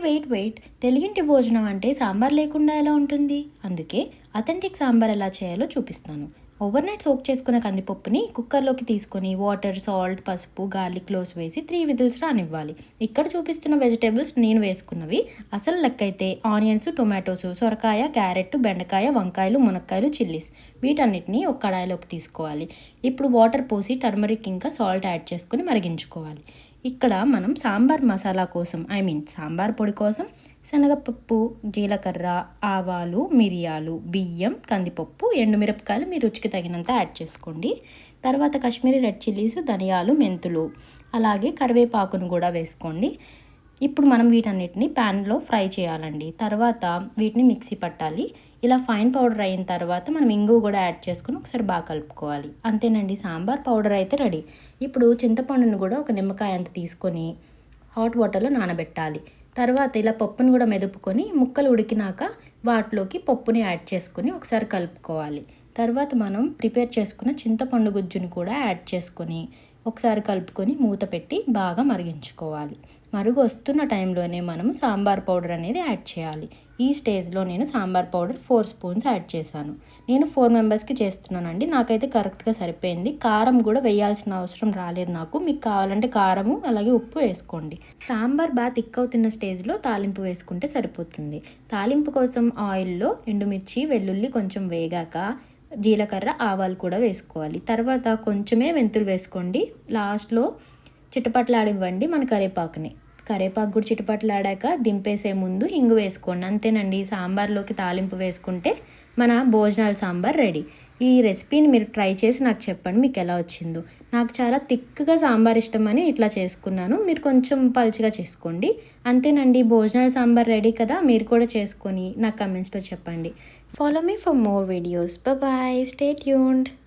Wait తెలుగింటి భోజనం అంటే సాంబార్ లేకుండా ఎలా ఉంటుంది? అందుకే అథెంటిక్ సాంబార్ ఎలా చేయాలో చూపిస్తాను. ఓవర్ నైట్ సోక్ చేసుకున్న కందిపప్పుని కుక్కర్లోకి తీసుకొని వాటర్, సాల్ట్, పసుపు, గార్లిక్ క్లోవ్స్ వేసి 3 విజిల్స్ రానివ్వాలి. ఇక్కడ చూపిస్తున్న వెజిటేబుల్స్ నేను వేసుకున్నవి. అసలు లెక్కైతే ఆనియన్స్, టొమాటోస్, సొరకాయ, క్యారెట్, బెండకాయ, వంకాయలు, మునక్కాయలు, చిల్లీస్ వీటన్నిటిని ఒక కడాయిలోకి తీసుకోవాలి. ఇప్పుడు వాటర్ పోసి టర్మరిక్ ఇంకా సాల్ట్ యాడ్ చేసుకొని మరిగించుకోవాలి. ఇక్కడ మనం సాంబార్ మసాలా కోసం సాంబార్ పొడి కోసం శనగపప్పు, జీలకర్ర, ఆవాలు, మిరియాలు, బియ్యం, కందిపప్పు, ఎండుమిరపకాయలు మీ రుచికి తగినంత యాడ్ చేసుకోండి. తర్వాత కాశ్మీరీ రెడ్ చిల్లీస్, ధనియాలు, మెంతులు, అలాగే కరివేపాకును కూడా వేసుకోండి. ఇప్పుడు మనం వీటన్నిటిని ప్యాన్లో ఫ్రై చేయాలండి. తర్వాత వీటిని మిక్సీ పట్టాలి. ఇలా ఫైన్ పౌడర్ అయిన తర్వాత మనం ఇంగువ కూడా యాడ్ చేసుకుని ఒకసారి బాగా కలుపుకోవాలి. అంతేనండి, సాంబార్ పౌడర్ అయితే రెడీ. ఇప్పుడు చింతపండును కూడా ఒక నిమ్మకాయ అంత తీసుకొని హాట్ వాటర్లో నానబెట్టాలి. తర్వాత ఇలా పప్పును కూడా మెదుపుకొని ముక్కలు ఉడికినాక వాటిలోకి పప్పుని యాడ్ చేసుకొని ఒకసారి కలుపుకోవాలి. తర్వాత మనం ప్రిపేర్ చేసుకున్న చింతపండు గుజ్జుని కూడా యాడ్ చేసుకొని ఒకసారి కలుపుకొని మూత పెట్టి బాగా మరిగించుకోవాలి. మరుగు వస్తున్న టైంలోనే మనం సాంబార్ పౌడర్ అనేది యాడ్ చేయాలి. ఈ స్టేజ్లో నేను సాంబార్ పౌడర్ 4 స్పూన్స్ యాడ్ చేశాను. నేను 4 మెంబర్స్కి చేస్తున్నానండి. నాకైతే కరెక్ట్గా సరిపోయింది. కారం కూడా వేయాల్సిన అవసరం రాలేదు నాకు. మీకు కావాలంటే కారము అలాగే ఉప్పు వేసుకోండి. సాంబార్ బాగా థిక్ అవుతున్న స్టేజ్లో తాలింపు వేసుకుంటే సరిపోతుంది. తాలింపు కోసం ఆయిల్లో ఎండుమిర్చి, వెల్లుల్లి కొంచెం వేగాక జీలకర్ర, ఆవాలు కూడా వేసుకోవాలి. తర్వాత కొంచెమే మెంతులు వేసుకోండి. లాస్ట్లో చిటపట్లాడివ్వండి మన కరివేపాకు కూడా చిటపట్లాడాక దింపేసే ముందు ఇంగు వేసుకోండి. అంతేనండి, సాంబార్లోకి తాలింపు వేసుకుంటే మన భోజనాల సాంబార్ రెడీ. ఈ రెసిపీని మీరు ట్రై చేసి నాకు చెప్పండి మీకు ఎలా వచ్చిందో. నాకు చాలా థిక్గా సాంబార్ ఇష్టమని ఇట్లా చేసుకున్నాను. మీరు కొంచెం పలుచగా చేసుకోండి. అంతేనండి, భోజనాల సాంబార్ రెడీ కదా. మీరు కూడా చేసుకొని నాకు కమెంట్స్లో చెప్పండి. Follow me for more videos. Bye bye. Stay tuned.